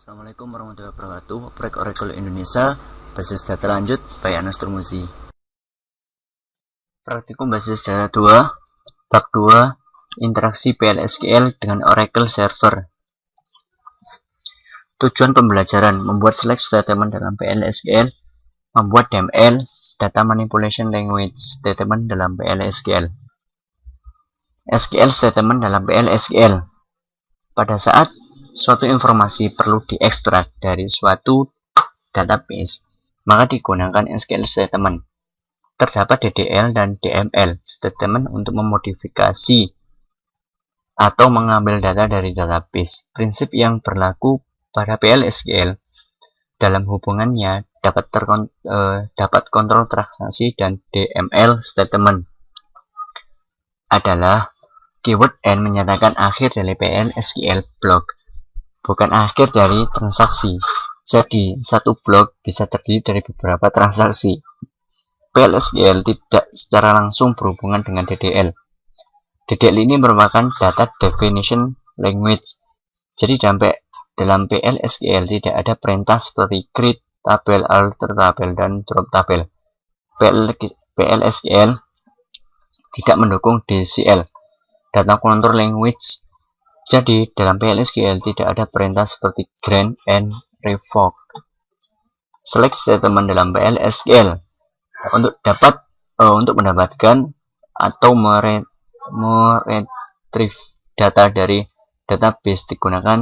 Assalamualaikum warahmatullahi wabarakatuh. Proyek Oracle Indonesia basis data lanjut by Anas Turmuzi. Praktikum basis data 2 bab 2 interaksi PLSQL dengan Oracle Server. Tujuan pembelajaran membuat select statement dalam PLSQL, membuat DML data manipulation language statement dalam PLSQL. SQL statement dalam PLSQL. Pada saat suatu informasi perlu diekstrak dari suatu database, maka digunakan SQL statement. Terdapat DDL dan DML statement untuk memodifikasi atau mengambil data dari database. Prinsip yang berlaku pada PLSQL dalam hubungannya dapat kontrol transaksi dan DML statement adalah keyword N menyatakan akhir dari PLSQL block, bukan akhir dari transaksi. Jadi, satu blok bisa terdiri dari beberapa transaksi. PLSQL tidak secara langsung berhubungan dengan DDL. DDL ini merupakan data definition language. Jadi, dalam PLSQL tidak ada perintah seperti create tabel, alter tabel, dan drop tabel. PLSQL tidak mendukung DCL, data control language. Jadi, dalam PLSQL tidak ada perintah seperti grant and revoke. Select statement dalam PLSQL untuk mendapatkan atau meretrieve data dari database digunakan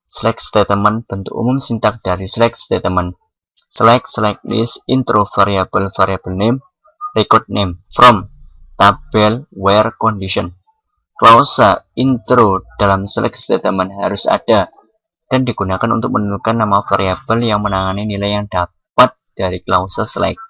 select statement. Bentuk umum sintak dari select statement: select list, intro, variable name, record name, from, tabel, where, condition. Klausa intro dalam select statement harus ada dan digunakan untuk menentukan nama variabel yang menangani nilai yang dapat dari klausa select.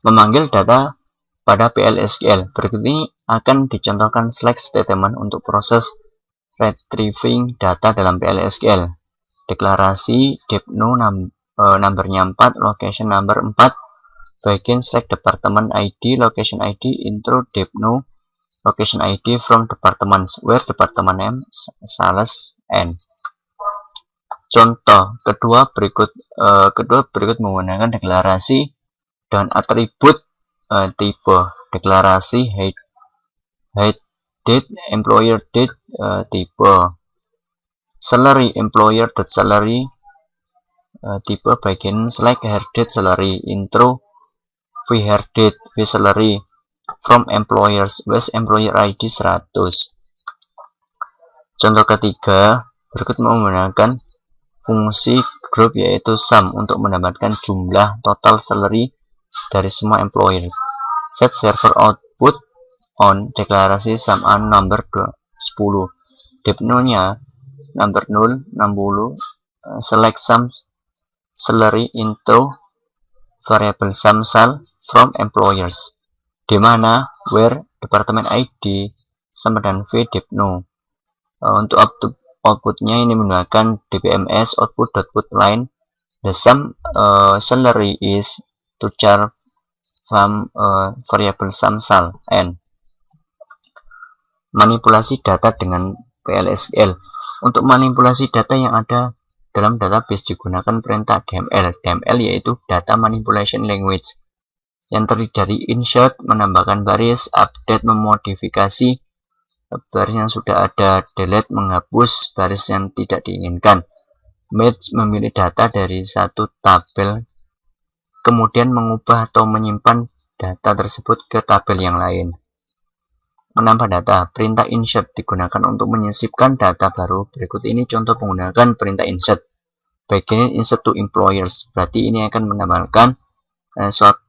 Memanggil data pada PLSQL. Berikut ini akan dicontohkan select statement untuk proses retrieving data dalam PLSQL. Deklarasi depno numbernya 4, location number 4, bagian select department ID, location ID, intro depno, location ID from departments, where department name, sales, n. Contoh kedua berikut menggunakan deklarasi dan atribut tipe. Deklarasi height date, employer date, tipe. Salary, employer date salary, tipe bagian select hire date salary, intro fee hire date, fee salary, from employers, with employer ID 100. Contoh ketiga berikut menggunakan fungsi group yaitu sum untuk mendapatkan jumlah total salary dari semua employers. Set server output on, deklarasi sum on number 10, depno-nya number 0, 60, select sum salary into variable sum sal from employers, di mana where department ID sama dan v depno. Untuk outputnya ini menggunakan dbms output.put line. The sum salary is to char from variable sum sal n. Manipulasi data dengan PLSQL. Untuk manipulasi data yang ada dalam database digunakan perintah DML. DML yaitu data manipulation language yang terdiri dari insert, menambahkan baris, update, memodifikasi baris yang sudah ada, delete, menghapus baris yang tidak diinginkan, merge, memilih data dari satu tabel, kemudian mengubah atau menyimpan data tersebut ke tabel yang lain. Menambah data, perintah insert digunakan untuk menyisipkan data baru. Berikut ini contoh menggunakan perintah insert. Bagian insert to employers, berarti ini akan menambahkan suatu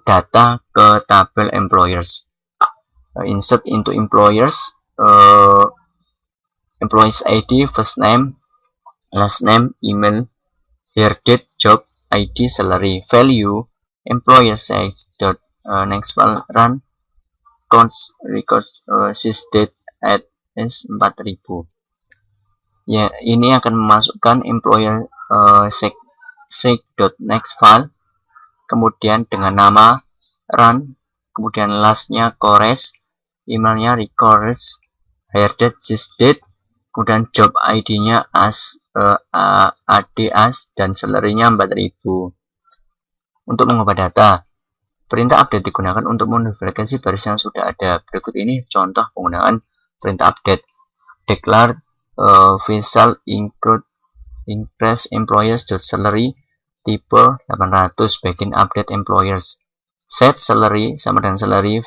data ke tabel employers. Insert into employers, employees ID, first name, last name, email, hire date, job ID, salary, value, employer size, next file run, counts, records, sys date at is 4000. Ya, ini akan memasukkan employer next file, kemudian dengan nama run, kemudian lastnya chorus, emailnya records, hire date, sys date, kemudian job ID-nya as ADAS dan salary-nya 4000. Untuk mengubah data, perintah update digunakan untuk memodifikasi baris yang sudah ada. Berikut ini contoh penggunaan perintah update. Declare visual increase employers.salary tipe 800 begin update employers. Set salary sama dengan salary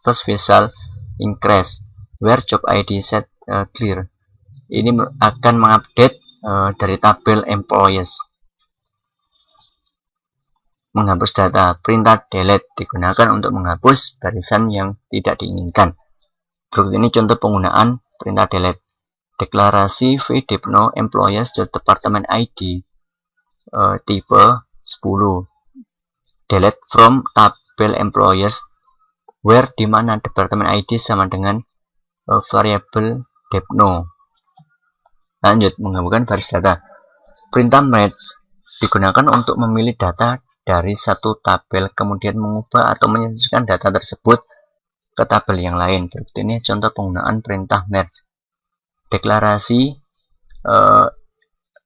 plus visual increase where job ID set clear. Ini akan mengupdate dari tabel employees. Menghapus data. Perintah delete digunakan untuk menghapus barisan yang tidak diinginkan. Berikut ini contoh penggunaan perintah delete. Deklarasi vdepno employees.department ID tipe 10. Delete from tabel employees where dimana department ID sama dengan variable depno. Lanjut, menggabungkan baris data. Perintah merge digunakan untuk memilih data dari satu tabel, kemudian mengubah atau menyisihkan data tersebut ke tabel yang lain. Berikut ini contoh penggunaan perintah merge. Deklarasi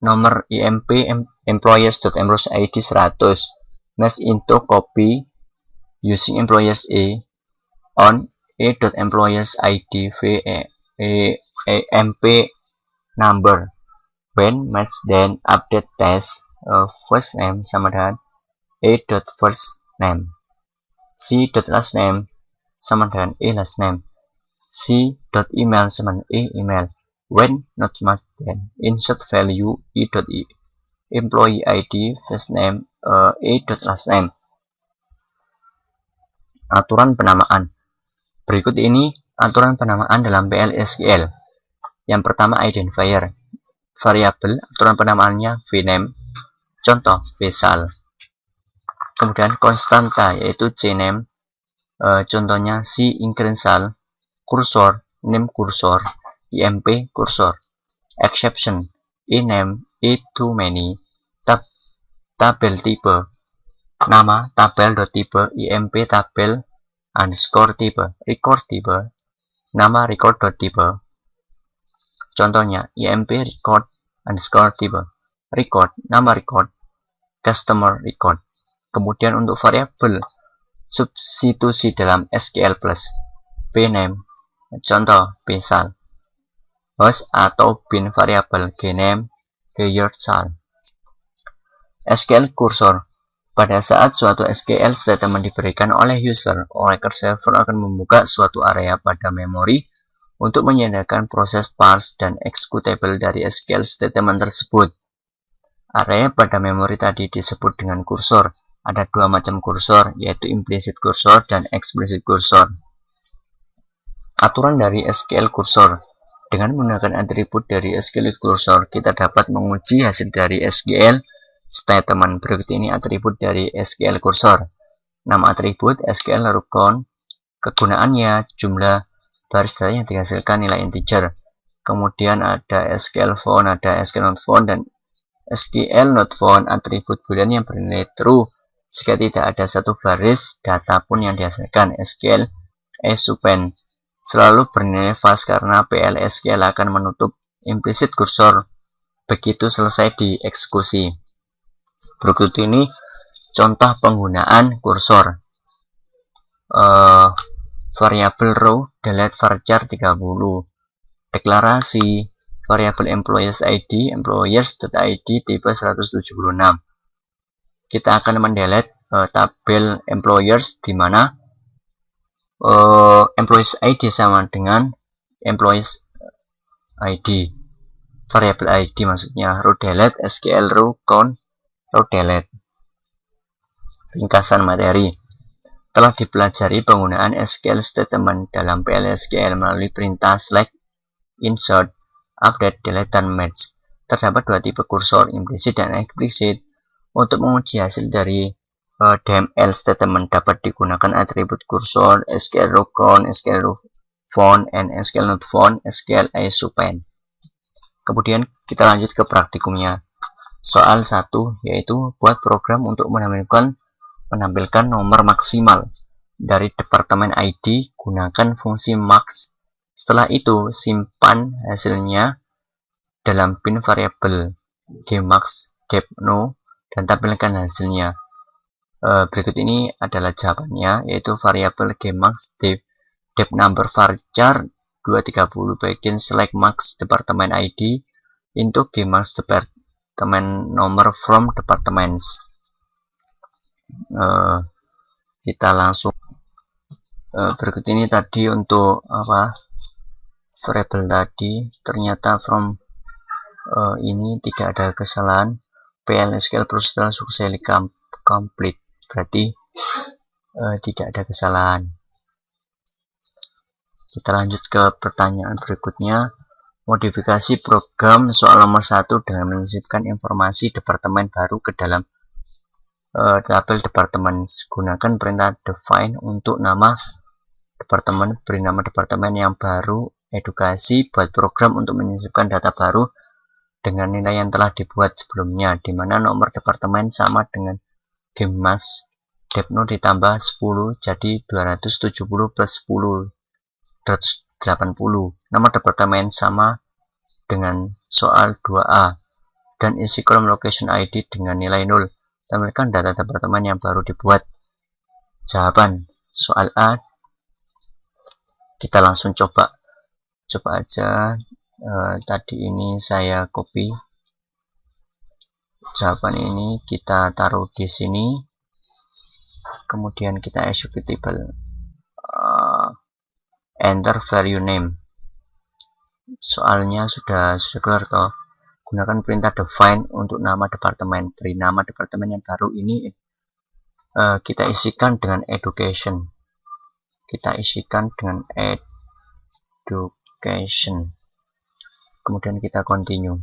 nomor IMP employees.employees.id 100 merge into copy using employees A on A.employees ID EMP number. When match then update test first name sama dengan A.first name, C.last name sama dengan A last name, C.email sama dengan A email. When not match then insert value employee ID first name A.last name. Aturan penamaan. Berikut ini aturan penamaan dalam PL/SQL. Yang pertama, identifier. Variabel, aturan penamaannya vname. Contoh, vsal. Kemudian konstanta, yaitu cname. Contohnya C incremental. Kursor, name kursor. IMP kursor. Exception, ename, too many. Tabel tipe. Nama, tabel.type, IMP tabel underscore type. Record type, nama record.type. Contohnya, IMP record underscore type. Record, nama record, customer record. Kemudian untuk variabel substitusi dalam SQL plus bname, contoh bsal. Host atau bin variabel gname, geyersal. SQL kursor. Pada saat suatu SQL statement diberikan oleh user, Oracle Server akan membuka suatu area pada memori untuk menyediakan proses parse dan executable dari SQL statement tersebut. Area pada memori tadi disebut dengan kursor. Ada dua macam kursor, yaitu implicit kursor dan explicit kursor. Aturan dari SQL kursor. Dengan menggunakan atribut dari SQL kursor, kita dapat menguji hasil dari SQL statement. Berikut ini atribut dari SQL kursor. Nama atribut SQL row count. Kegunaannya jumlah baris data yang dihasilkan nilai integer. Kemudian ada SQL found, ada SQL not found, dan SQL not found atribut boolean yang bernilai true jika tidak ada satu baris data pun yang dihasilkan. SQL append selalu bernilai false karena PL/SQL akan menutup implicit kursor begitu selesai dieksekusi. Berikut ini contoh penggunaan kursor. Variabel row delete varchar 30. Deklarasi variabel employees ID employees.id tipe 176. Kita akan mendelete tabel employers di mana employees ID sama dengan employees ID. Variabel ID maksudnya. Row delete SQL row count row delete. Ringkasan materi. Telah dipelajari penggunaan SQL statement dalam PL/SQL melalui perintah select, insert, update, delete, dan merge. Terdapat dua tipe kursor, implicit dan explicit. Untuk menguji hasil dari DML statement dapat digunakan atribut kursor, SQL row count, SQL row found, and SQL not found, SQL append. Kemudian kita lanjut ke praktikumnya. Soal 1 yaitu buat program untuk menampilkan nomor maksimal dari departemen ID, gunakan fungsi max. Setelah itu simpan hasilnya dalam bin variabel gmax depno dan tampilkan hasilnya. Berikut ini adalah jawabannya, yaitu variabel gmax dep number varchar 230 begin select max department ID into gmax department number from departments. Kita langsung berikut ini tadi untuk variabel tadi ternyata from ini tidak ada kesalahan. PL/SQL procedural successfully complete, berarti tidak ada kesalahan. Kita lanjut ke pertanyaan berikutnya. Modifikasi program soal nomor 1 dengan menyisipkan informasi departemen baru ke dalam tabel departemen. Gunakan perintah define untuk nama departemen, beri nama departemen yang baru edukasi, buat program untuk menyisipkan data baru dengan nilai yang telah dibuat sebelumnya, di mana nomor departemen sama dengan gmax depno ditambah 10 jadi 270 plus 10 180. Nomor departemen sama dengan soal 2A dan isi kolom location ID dengan nilai 0. Tampilkan data departemen yang baru dibuat. Jawaban soal A kita langsung coba aja. Tadi ini saya copy jawaban ini, kita taruh di sini, kemudian kita executable, enter value name. Soalnya sudah keluar toh. Gunakan perintah define untuk nama departemen, beri nama departemen yang baru ini kita isikan dengan education. Kemudian kita continue.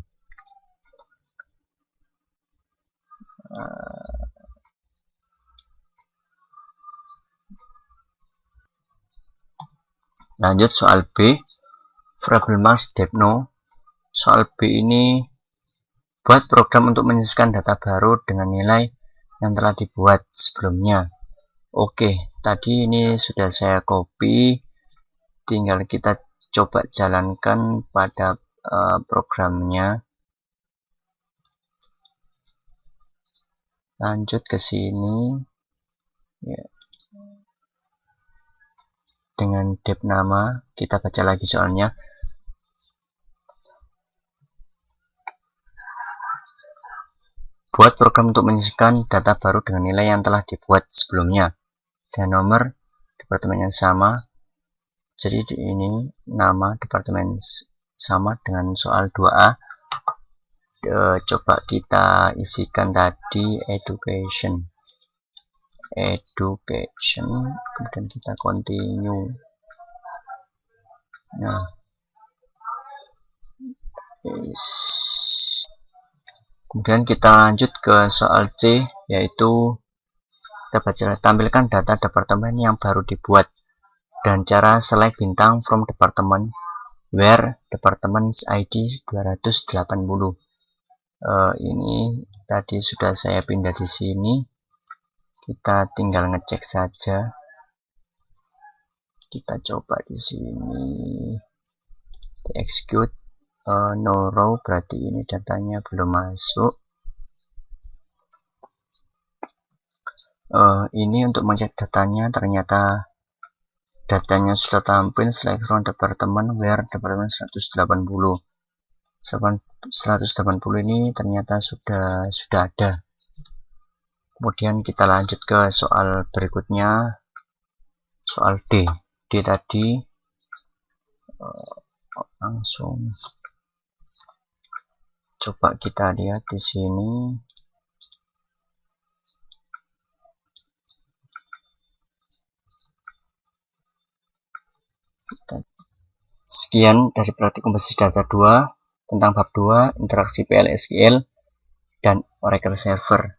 Lanjut soal B, variable max depno. Soal B ini buat program untuk menyisipkan data baru dengan nilai yang telah dibuat sebelumnya. Oke, tadi ini sudah saya copy, tinggal kita coba jalankan pada programnya. Lanjut ke sini ya. Dengan dep nama, kita baca lagi soalnya. Buat program untuk menyisipkan data baru dengan nilai yang telah dibuat sebelumnya dan nomor departemen yang sama. Jadi ini nama departemen sama dengan soal 2A. Coba kita isikan tadi education, kemudian kita continue. Nah, kemudian kita lanjut ke soal C, yaitu kita baca, tampilkan data departemen yang baru dibuat dan cara select bintang from department where department's ID 280. Ini tadi sudah saya pindah di sini, kita tinggal ngecek saja. Kita coba di sini di execute. No row, berarti ini datanya belum masuk. Ini untuk mengecek datanya, ternyata datanya sudah tampil. Select from department where department 180 ini ternyata sudah ada. Kemudian kita lanjut ke soal berikutnya, soal D tadi. Langsung coba kita lihat di sini. Sekian dari praktik berbasis data 2 tentang bab 2 interaksi PL/SQL dan Oracle Server.